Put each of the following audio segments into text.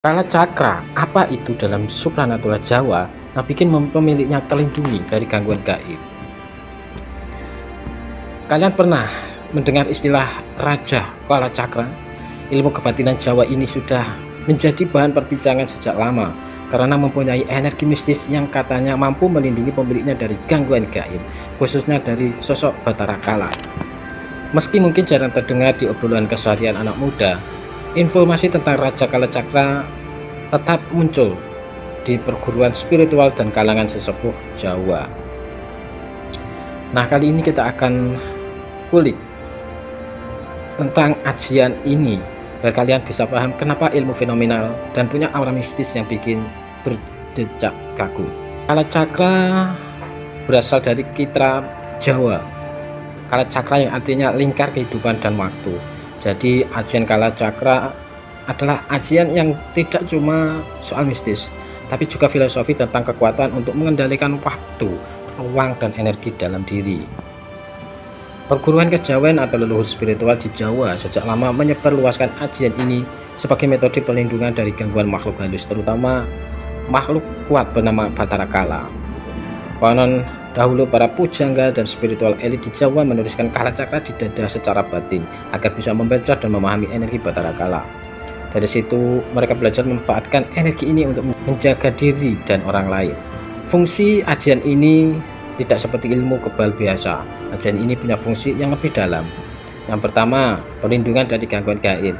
Kala cakra, apa itu dalam supranatural Jawa yang bikin pemiliknya terlindungi dari gangguan gaib? Kalian pernah mendengar istilah Raja Kala Cakra? Ilmu kebatinan Jawa ini sudah menjadi bahan perbincangan sejak lama karena mempunyai energi mistis yang katanya mampu melindungi pemiliknya dari gangguan gaib, khususnya dari sosok Batara Kala. Meski mungkin jarang terdengar di obrolan keseharian anak muda, informasi tentang Raja Kala Cakra tetap muncul di perguruan spiritual dan kalangan sesepuh Jawa. Nah, kali ini kita akan kulik tentang ajian ini biar kalian bisa paham kenapa ilmu fenomenal dan punya aura mistis yang bikin berdecak kagum. Kala Cakra berasal dari kitra Jawa. Kala Cakra yang artinya lingkar kehidupan dan waktu. Jadi ajian Kala Cakra adalah ajian yang tidak cuma soal mistis, tapi juga filosofi tentang kekuatan untuk mengendalikan waktu, ruang, dan energi dalam diri. Perguruan kejawen atau leluhur spiritual di Jawa sejak lama menyebarluaskan ajian ini sebagai metode perlindungan dari gangguan makhluk halus, terutama makhluk kuat bernama Batara Kala. Konon dahulu para pujangga dan spiritual elit di Jawa menuliskan Kala Cakra di dada secara batin agar bisa membaca dan memahami energi Batara Kala. Dari situ mereka belajar memanfaatkan energi ini untuk menjaga diri dan orang lain. Fungsi ajian ini tidak seperti ilmu kebal biasa. Ajian ini punya fungsi yang lebih dalam. Yang pertama, perlindungan dari gangguan gaib.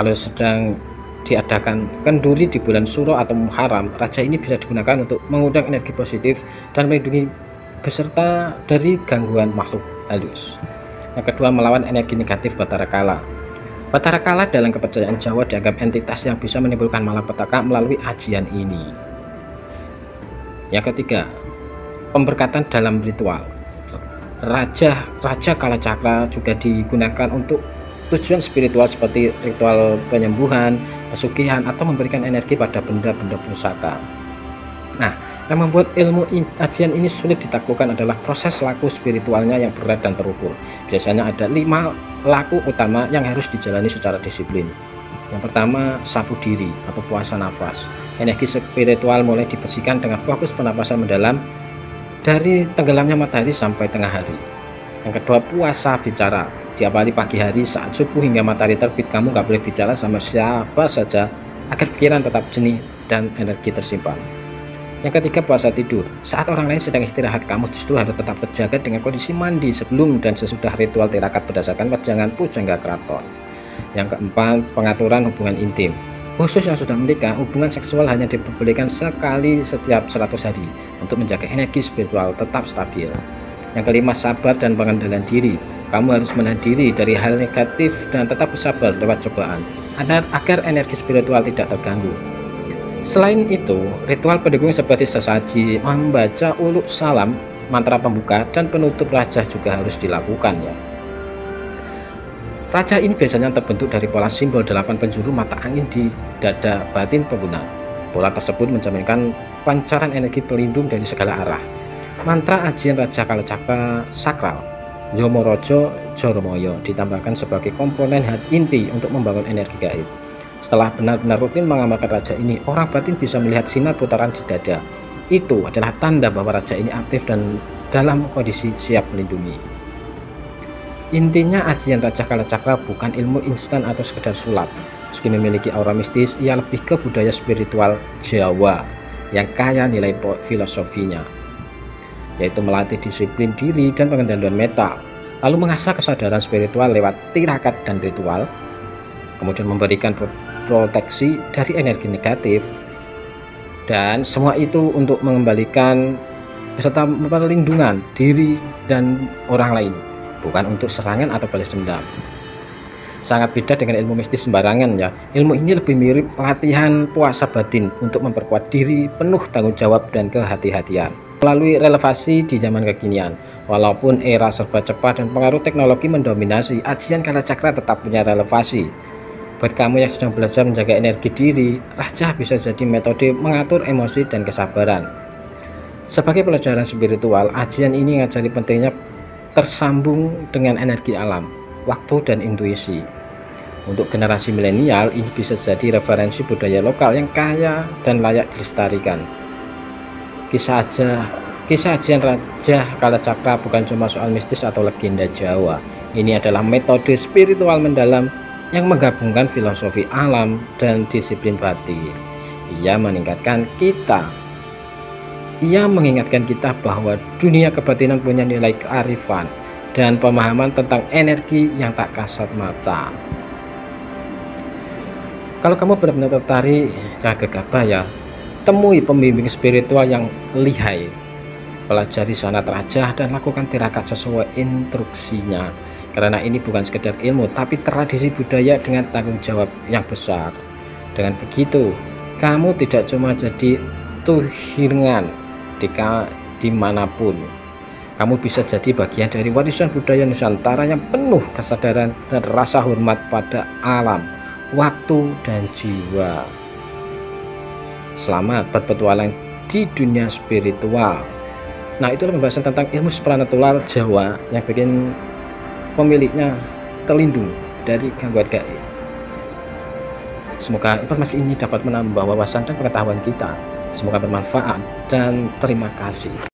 Kalau sedang diadakan kenduri di bulan Suro atau Muharram, raja ini bisa digunakan untuk mengundang energi positif dan melindungi beserta dari gangguan makhluk halus. Yang kedua, melawan energi negatif Batara Kala. Batara Kala dalam kepercayaan Jawa dianggap entitas yang bisa menimbulkan malapetaka melalui ajian ini. Yang ketiga, pemberkatan dalam ritual. Raja Kala Cakra juga digunakan untuk tujuan spiritual seperti ritual penyembuhan, pesugihan, atau memberikan energi pada benda-benda pusaka. Nah, yang membuat ilmu ajian ini sulit ditaklukkan adalah proses laku spiritualnya yang berat dan terukur. Biasanya ada 5 laku utama yang harus dijalani secara disiplin. Yang pertama, sapu diri atau puasa nafas. Energi spiritual mulai dibersihkan dengan fokus pernapasan mendalam dari tenggelamnya matahari sampai tengah hari. Yang kedua, puasa bicara. Diawali pagi hari saat subuh hingga matahari terbit, kamu nggak boleh bicara sama siapa saja agar pikiran tetap jernih dan energi tersimpan. Yang ketiga, puasa tidur. Saat orang lain sedang istirahat, kamu justru harus tetap terjaga dengan kondisi mandi sebelum dan sesudah ritual tirakat berdasarkan wejangan pujangga keraton. Yang keempat, pengaturan hubungan intim. Khusus yang sudah menikah, hubungan seksual hanya diperbolehkan sekali setiap 100 hari untuk menjaga energi spiritual tetap stabil. Yang kelima, sabar dan pengendalian diri. Kamu harus menahan diri dari hal negatif dan tetap bersabar lewat cobaan agar energi spiritual tidak terganggu. Selain itu, ritual pendukung seperti sesaji, membaca uluk salam, mantra pembuka, dan penutup raja juga harus dilakukan ya. Raja ini biasanya terbentuk dari pola simbol 8 penjuru mata angin di dada batin pengguna. Pola tersebut mencerminkan pancaran energi pelindung dari segala arah. Mantra ajian Raja Kala Cakra sakral, Yomorojo Joromoyo, ditambahkan sebagai komponen inti untuk membangun energi gaib. Setelah benar-benar rutin mengamalkan raja ini, orang batin bisa melihat sinar putaran di dada. Itu adalah tanda bahwa raja ini aktif dan dalam kondisi siap melindungi. Intinya ajian Raja Kala Cakra bukan ilmu instan atau sekedar sulap. Meski memiliki aura mistis, ia lebih ke budaya spiritual Jawa yang kaya nilai filosofinya, yaitu melatih disiplin diri dan pengendalian mental, lalu mengasah kesadaran spiritual lewat tirakat dan ritual, kemudian memberikan proteksi dari energi negatif, dan semua itu untuk mengembalikan beserta perlindungan diri dan orang lain, bukan untuk serangan atau balas dendam. Sangat beda dengan ilmu mistis sembarangan ya. Ilmu ini lebih mirip latihan puasa batin untuk memperkuat diri, penuh tanggung jawab dan kehati-hatian melalui relevasi di zaman kekinian. Walaupun era serba cepat dan pengaruh teknologi mendominasi, ajian Kala Cakra tetap punya relevasi. Buat kamu yang sedang belajar menjaga energi diri, raja bisa jadi metode mengatur emosi dan kesabaran. Sebagai pelajaran spiritual, ajian ini ngajari pentingnya tersambung dengan energi alam, waktu, dan intuisi. Untuk generasi milenial, ini bisa jadi referensi budaya lokal yang kaya dan layak dilestarikan. Kisah Ajian Raja Kalacakra bukan cuma soal mistis atau legenda Jawa. Ini adalah metode spiritual mendalam yang menggabungkan filosofi alam dan disiplin batin. Ia mengingatkan kita bahwa dunia kebatinan punya nilai kearifan dan pemahaman tentang energi yang tak kasat mata. Kalau kamu benar-benar tertarik, jangan gegabah ya. Temui pembimbing spiritual yang lihai, pelajari sanat raja, dan lakukan tirakat sesuai instruksinya. Karena ini bukan sekedar ilmu, tapi tradisi budaya dengan tanggung jawab yang besar. Dengan begitu, kamu tidak cuma jadi tuhiringan dimanapun. Kamu bisa jadi bagian dari warisan budaya Nusantara yang penuh kesadaran dan rasa hormat pada alam, waktu, dan jiwa. Selamat berpetualang di dunia spiritual. Nah, itulah pembahasan tentang ilmu supranatural Jawa yang bikin pemiliknya terlindung dari gangguan gaib. Semoga informasi ini dapat menambah wawasan dan pengetahuan kita. Semoga bermanfaat dan terima kasih.